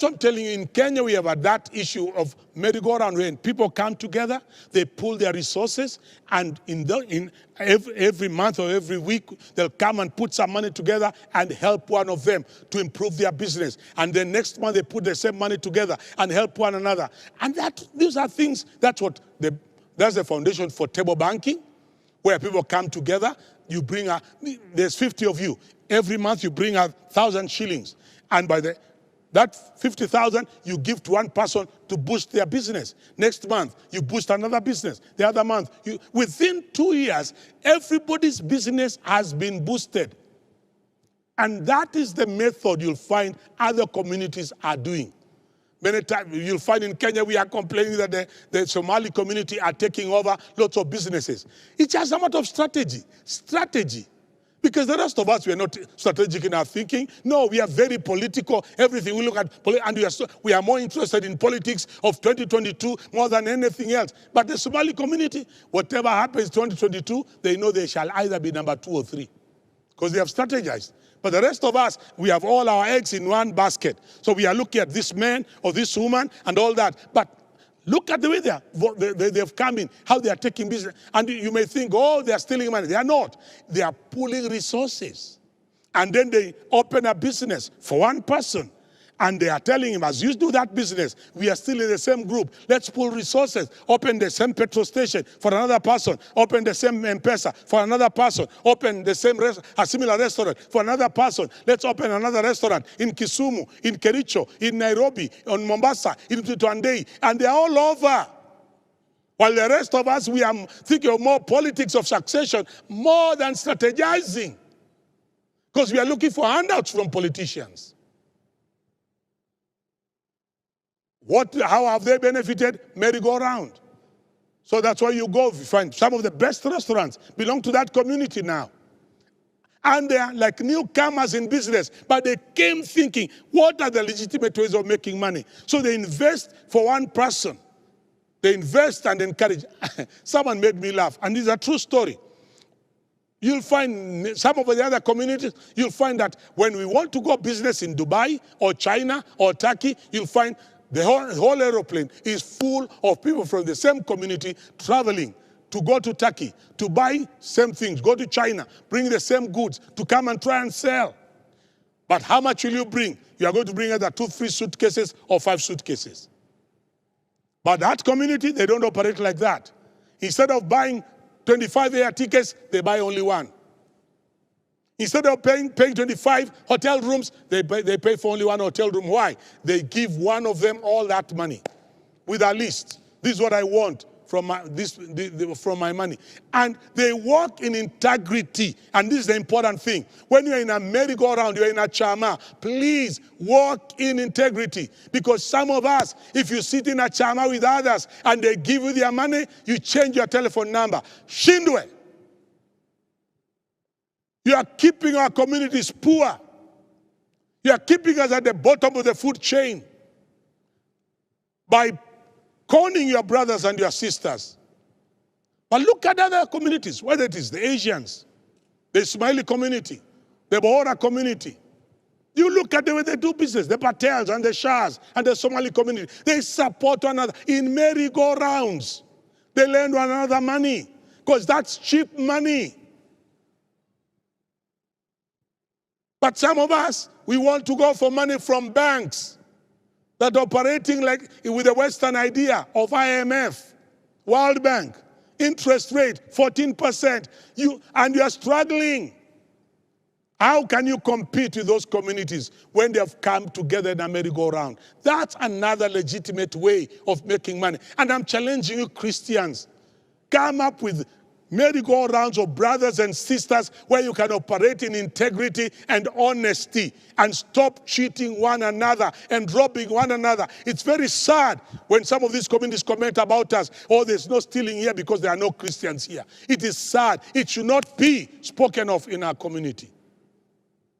that's what I'm telling you. In Kenya, we have had that issue of merry-go-round when people come together, they pool their resources, and in every month or every week, they'll come and put some money together and help one of them to improve their business. And then next month, they put the same money together and help one another. And these are things, that's the foundation for table banking, where people come together. You bring there's 50 of you. Every month, you bring 1,000 shillings. And by that 50,000, you give to one person to boost their business. Next month, you boost another business. The other month, within 2 years, everybody's business has been boosted. And that is the method you'll find other communities are doing. Many times, you'll find in Kenya, we are complaining that the Somali community are taking over lots of businesses. It's just a matter of strategy. Strategy. Because the rest of us, we are not strategic in our thinking. No, we are very political. Everything we look at, and we are more interested in politics of 2022 more than anything else. But the Somali community, whatever happens in 2022, they know they shall either be number 2 or 3. Because they have strategized. But the rest of us, we have all our eggs in one basket. So we are looking at this man or this woman and all that. But look at the way they've come in, how they are taking business. And you may think, oh, they are stealing money. They are not. They are pooling resources. And then they open a business for one person. And they are telling him, as you do that business, we are still in the same group. Let's pool resources. Open the same petrol station for another person. Open the same M-Pesa for another person. Open the same a similar restaurant for another person. Let's open another restaurant in Kisumu, in Kericho, in Nairobi, in Mombasa, in Tutuandei. And they're all over. While the rest of us, we are thinking of more politics of succession, more than strategizing. Because we are looking for handouts from politicians. How have they benefited? Merry-go-round. So that's why you go, you find some of the best restaurants belong to that community now. And they are like newcomers in business, but they came thinking, what are the legitimate ways of making money? So they invest for one person. They invest and encourage. Someone made me laugh, and this is a true story. You'll find some of the other communities, you'll find that when we want to go business in Dubai or China or Turkey, you'll find the whole aeroplane is full of people from the same community traveling to go to Turkey, to buy same things, go to China, bring the same goods, to come and try and sell. But how much will you bring? You are going to bring either 2, 3 suitcases or 5 suitcases. But that community, they don't operate like that. Instead of buying 25 air tickets, they buy only 1. Instead of paying 25 hotel rooms, they pay for only 1 hotel room. Why? They give one of them all that money with a list. This is what I want from my money. And they walk in integrity. And this is the important thing. When you're in a merry-go-round, you're in a chama, please walk in integrity. Because some of us, if you sit in a chama with others and they give you their money, you change your telephone number. Shindwe. You are keeping our communities poor. You are keeping us at the bottom of the food chain by conning your brothers and your sisters. But look at other communities, whether it is the Asians, the Ismaili community, the Bohora community. You look at the way they do business, the Patels and the Shahs and the Somali community. They support one another in merry-go-rounds. They lend one another money because that's cheap money. But some of us, we want to go for money from banks that are operating like with the Western idea of IMF, World Bank, interest rate 14%. And you are struggling. How can you compete with those communities when they have come together in a merry-go-round? That's another legitimate way of making money. And I'm challenging you Christians, come up with merry-go-rounds of brothers and sisters where you can operate in integrity and honesty and stop cheating one another and robbing one another. It's very sad when some of these communities comment about us, oh, there's no stealing here because there are no Christians here. It is sad. It should not be spoken of in our community.